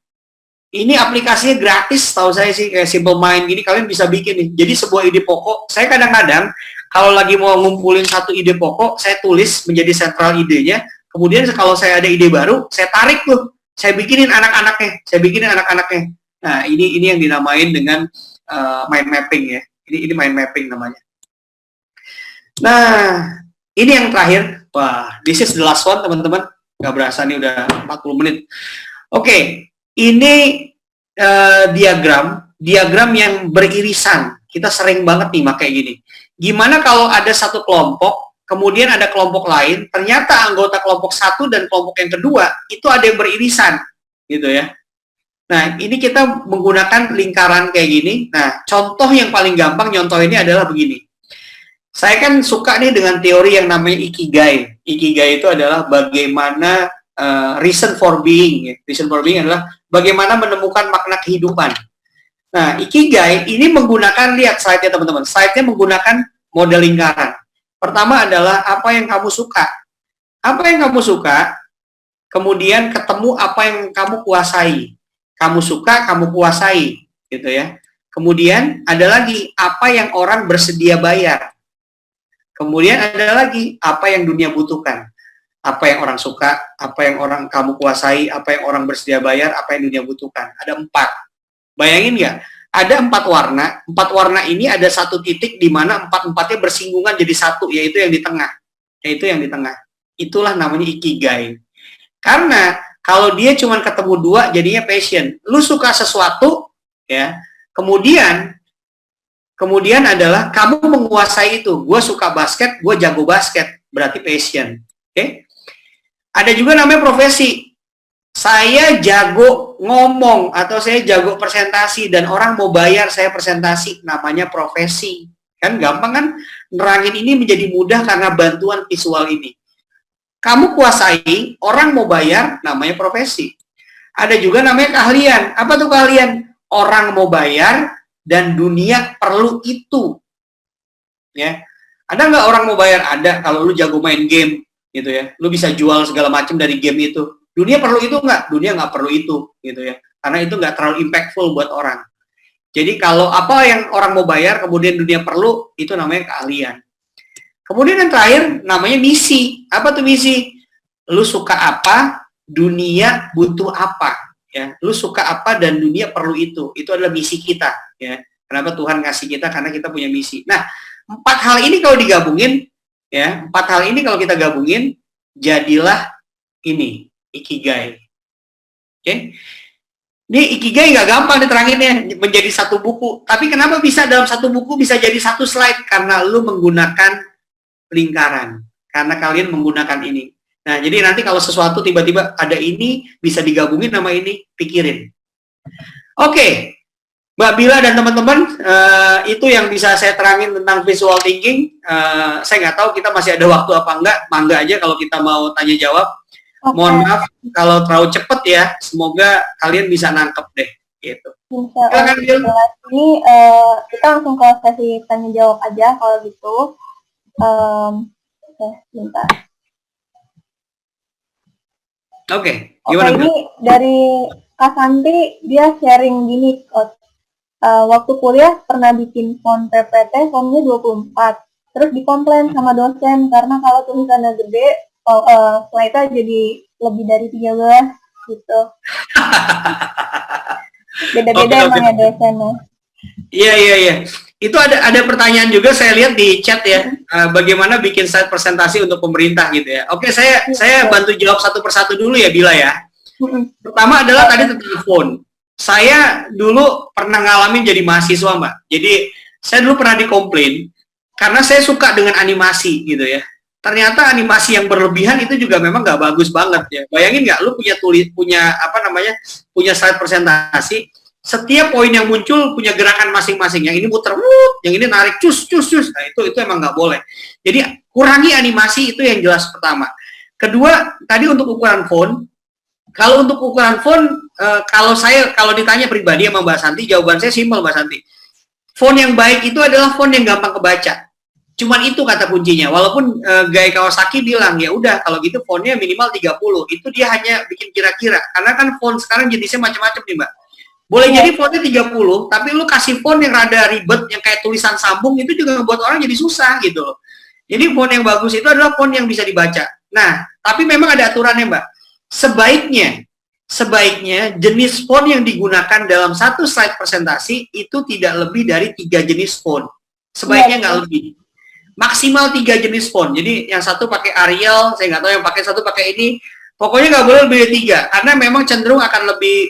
Ini aplikasinya gratis, tahu saya sih, kayak Simple Mind gini, kalian bisa bikin nih. Jadi sebuah ide pokok, saya kadang-kadang kalau lagi mau ngumpulin satu ide pokok, saya tulis menjadi sentral idenya. Kemudian kalau saya ada ide baru, saya tarik tuh, saya bikinin anak-anaknya. Nah, ini yang dinamain dengan mind mapping ya. Ini mind mapping namanya. Nah, ini yang terakhir. Wah, this is the last one, teman-teman. Gak berasa nih udah 40 menit. Oke, ini diagram yang beririsan. Kita sering banget nih pakai gini. Gimana kalau ada satu kelompok, kemudian ada kelompok lain, ternyata anggota kelompok 1 dan kelompok yang kedua, itu ada yang beririsan, gitu ya. Nah, ini kita menggunakan lingkaran kayak gini. Nah, contoh yang paling gampang nyontoh ini adalah begini. Saya kan suka nih dengan teori yang namanya Ikigai. Ikigai itu adalah bagaimana reason for being. Reason for being adalah bagaimana menemukan makna kehidupan. Nah, Ikigai ini menggunakan, lihat slide-nya teman-teman. Slide-nya menggunakan model lingkaran. Pertama adalah apa yang kamu suka. Apa yang kamu suka, kemudian ketemu apa yang kamu kuasai. Kamu suka, kamu kuasai. Gitu ya. Kemudian ada lagi apa yang orang bersedia bayar. Kemudian ada lagi, apa yang dunia butuhkan. Apa yang orang suka, apa yang orang kamu kuasai, apa yang orang bersedia bayar, apa yang dunia butuhkan. Ada 4. Bayangin nggak? Ada 4 warna. 4 warna ini ada satu titik di mana 4-4-nya bersinggungan jadi satu, yaitu yang di tengah. Itulah namanya ikigai. Karena kalau dia cuma ketemu 2, jadinya passion. Lu suka sesuatu, ya. Kemudian adalah kamu menguasai itu. Gue suka basket, gue jago basket, berarti passion. Oke? Ada juga namanya profesi. Saya jago ngomong atau saya jago presentasi dan orang mau bayar saya presentasi, namanya profesi. Kan gampang kan? Nerangin ini menjadi mudah karena bantuan visual ini. Kamu kuasai, orang mau bayar, namanya profesi. Ada juga namanya keahlian. Apa tuh keahlian? Orang mau bayar dan dunia perlu itu. Ya. Ada nggak orang mau bayar? Ada, kalau lu jago main game gitu ya. Lu bisa jual segala macam dari game itu. Dunia perlu itu nggak? Dunia nggak perlu itu gitu ya. Karena itu nggak terlalu impactful buat orang. Jadi kalau apa yang orang mau bayar kemudian dunia perlu, itu namanya keahlian. Kemudian yang terakhir namanya misi. Apa tuh misi? Lu suka apa? Dunia butuh apa? Ya, lu suka apa dan dunia perlu itu. Itu adalah misi kita. Ya, kenapa Tuhan ngasih kita? Karena kita punya misi. Nah, 4 hal ini kalau digabungin, ya, 4 hal ini kalau kita gabungin, jadilah ini ikigai. Oke? Ini ikigai nggak gampang diteranginnya menjadi satu buku. Tapi kenapa bisa dalam satu buku bisa jadi satu slide? Karena lu menggunakan lingkaran. Karena kalian menggunakan ini. Nah, jadi nanti kalau sesuatu tiba-tiba ada ini, bisa digabungin sama ini, pikirin. Oke, Mbak Bila dan teman-teman, itu yang bisa saya terangin tentang visual thinking. Saya nggak tahu kita masih ada waktu apa enggak, mangga aja kalau kita mau tanya jawab. Okay. Mohon maaf kalau terlalu cepet ya, semoga kalian bisa nangkep deh. Gitu. Silakan, Bil. Ini kita langsung ke sesi tanya jawab aja kalau gitu. Bentar. Oke, gimana? Ini dari Kak Santi, dia sharing gini, waktu kuliah pernah bikin font PPT, fontnya 24, terus dikomplain sama dosen karena kalau tulisannya gede, slide-nya jadi lebih dari 13 gitu. Beda-beda emang ya dosennya. Iya. Itu ada pertanyaan juga saya lihat di chat ya, bagaimana bikin slide presentasi untuk pemerintah gitu ya. Oke, saya bantu jawab satu persatu dulu ya, Bila ya. Pertama adalah tadi tentang font. Saya dulu pernah ngalamin jadi mahasiswa, Mbak. Jadi saya dulu pernah dikomplain karena saya suka dengan animasi gitu ya. Ternyata animasi yang berlebihan itu juga memang nggak bagus banget ya. Bayangin nggak, lu punya slide presentasi. Setiap poin yang muncul punya gerakan masing-masing. Yang ini muter, yang ini narik, cus. Nah, itu emang nggak boleh. Jadi kurangi animasi, itu yang jelas pertama. Kedua, tadi untuk ukuran font. Kalau untuk ukuran font, kalau ditanya pribadi sama Mbak Santi, jawaban saya simpel, Mbak Santi. Font yang baik itu adalah font yang gampang kebaca. Cuman itu kata kuncinya. Walaupun Gai Kawasaki bilang, ya udah kalau gitu fontnya minimal 30. Itu dia hanya bikin kira-kira. Karena kan font sekarang jenisnya macam-macam nih, Mbak. Boleh jadi fontnya 30, tapi lu kasih font yang rada ribet, yang kayak tulisan sambung, itu juga membuat orang jadi susah gitu loh. Jadi font yang bagus itu adalah font yang bisa dibaca. Nah, tapi memang ada aturannya, Mbak. Sebaiknya jenis font yang digunakan dalam satu slide presentasi itu tidak lebih dari 3 jenis font. Sebaiknya nggak lebih. Maksimal 3 jenis font. Jadi yang satu pakai Arial, saya nggak tahu yang pakai satu pakai ini. Pokoknya nggak boleh lebih dari 3, karena memang cenderung akan lebih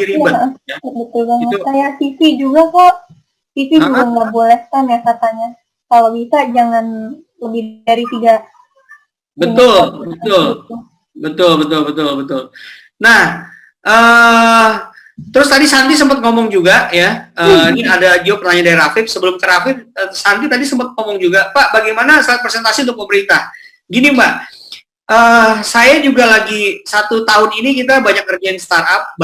ribet. Ya, betul banget. Itu. Kayak TV juga kok. TV juga nggak boleh kan ya katanya. Kalau bisa jangan lebih dari 3. Betul. Nah, terus tadi Santi sempat ngomong juga ya. Ini ada juga pertanyaan dari Rafif. Sebelum ke Rafif, Santi tadi sempat ngomong juga, Pak, bagaimana slide presentasi untuk pemerintah? Gini, Mbak. Saya juga lagi 1 tahun ini kita banyak ngerjain startup,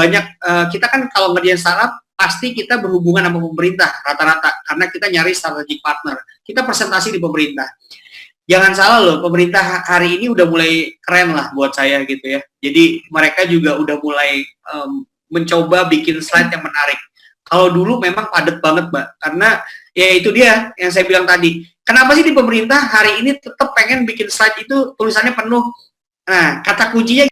kita kan kalau ngerjain startup pasti kita berhubungan sama pemerintah rata-rata karena kita nyari strategic partner. Kita presentasi di pemerintah. Jangan salah loh, pemerintah hari ini udah mulai keren lah buat saya gitu ya. Jadi mereka juga udah mulai mencoba bikin slide yang menarik. Kalau dulu memang padat banget, Mbak, karena Ya itu dia yang saya bilang tadi. Kenapa sih di pemerintah hari ini tetap pengen bikin slide itu tulisannya penuh? Nah, kata kuncinya